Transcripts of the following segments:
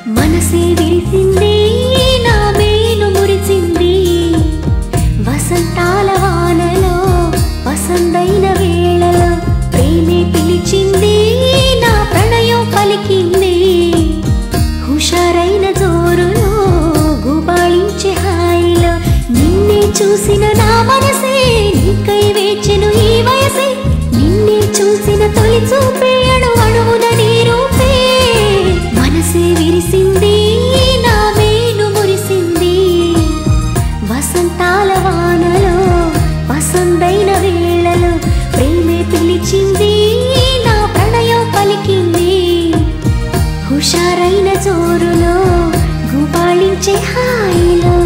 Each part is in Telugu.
మనసే విరిసింది నా మేను మురిసింది వసంతాల వానలో వసంతైన వేళలో ప్రేమే పిలిచింది నా ప్రణయం పలికింది హుషారైన జోరులో గుబాళించే హాయిలో నిన్నే చూసిన నా మనసే నీకై వేచెను ఈ వయసే నిన్నే చూసిన తొలి చూపే అణువణువున నీ రూపే మనసే విరిసింది నా మేను మురిసింది వసంతాల వానలో వసంతైన వేళలో ప్రేమే పిలిచింది నా ప్రణయం పలికింది హుషారైన జోరులో గుబాళించే హాయిలో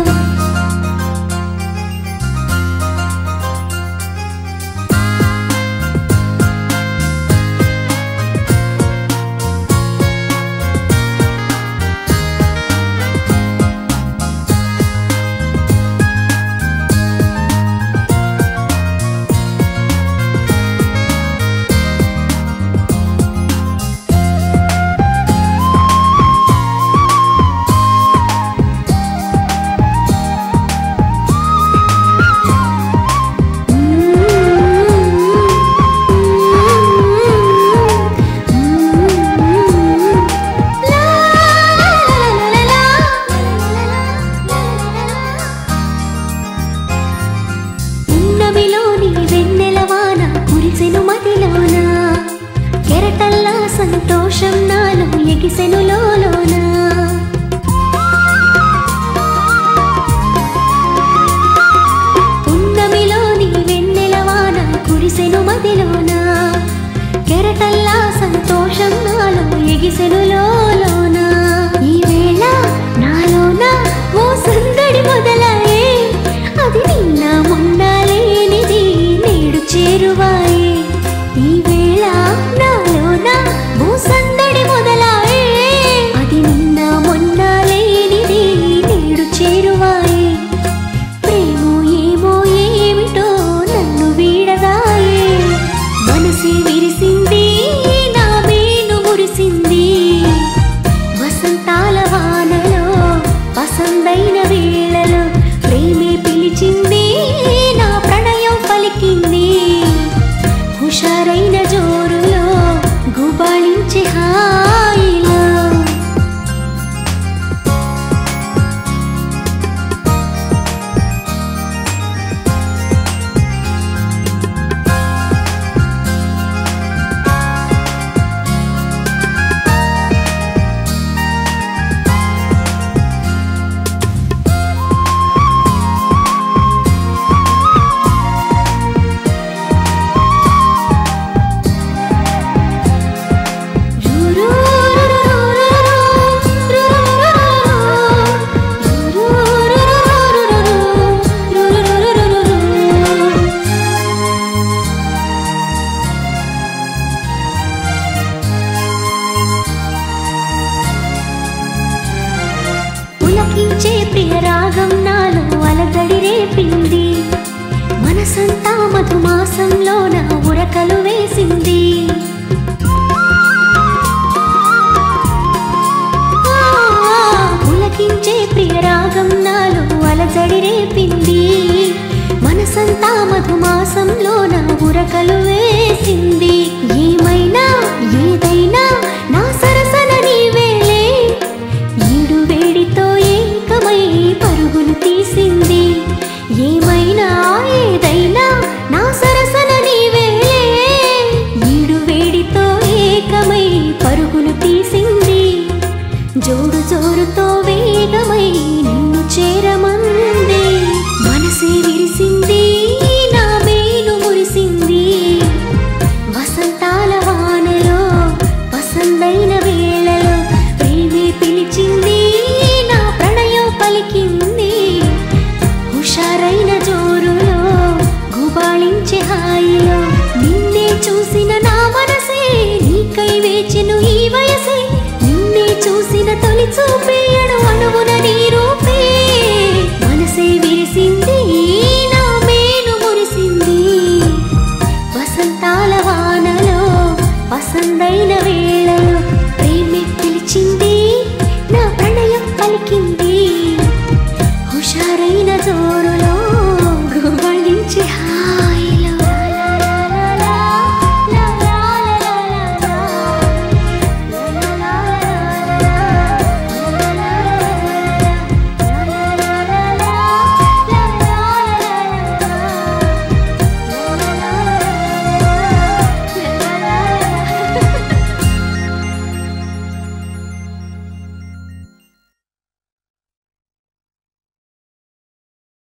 సంతోషం నాలో ఎగిసెను లోలోన పున్నమిలోని వెన్నెలవాన కురిసెను మదిలోన కెరటల్లా సంతోషం నాలో ఎగిసెను లోలోన ఈ వేళ నాలోన ఓ సందడి మొదలాయే అది నిన్న మొన్న లేనిది నేడు చేరువాయే ఈ వేళ నాలోన ఓ సందడి మొదలాయే అది నిన్న మొన్న లేనిది నేడు చేరువాయే ప్రేమో ఏమో ఏమిటో నన్ను వీడదాయే మనసే విరిసింది నా మేను మురిసింది వసంతాల వానలో వసంతైన వేళలో ప్రేమే పిలిచింది నా ప్రణయం పలికింది హుషారైన జోరులో గుబాళించే హాయిలో పులకించే ప్రియ రాగం నాలో అలజడి రేపింది మనసంతా మధుమాసంలోన ఉరకలు వేసింది పులకించే ప్రియ రాగం నాలో అలజడి రేపింది మనసంతా మధుమాసంలోన ఉరకలు వేసింది ఏమైనా ఏదైనా నా సరసన నీవేలే ఈడు వేడితో ఏకమై పరుగులు తీసింది ఏమైనా ఏదైనా నా సరసన నీవేలే ఈడు వేడితో ఏకమై పరుగులు తీసింది జోడు జోరుతో వేగమై నిన్ను చేరమంది మనసే విరిసింది నా మేను మురిసింది వసంతాల వానలో వసంతైన వేళలో ప్రేమే పిలిచింది నా ప్రణయం పలికింది హుషారైన జోరులో గుబాళించే హాయిలో నిన్నే చూసిన నా మనసే నీకై వేచెను ఈ వయసే నిన్నే చూసిన తొలి చూపే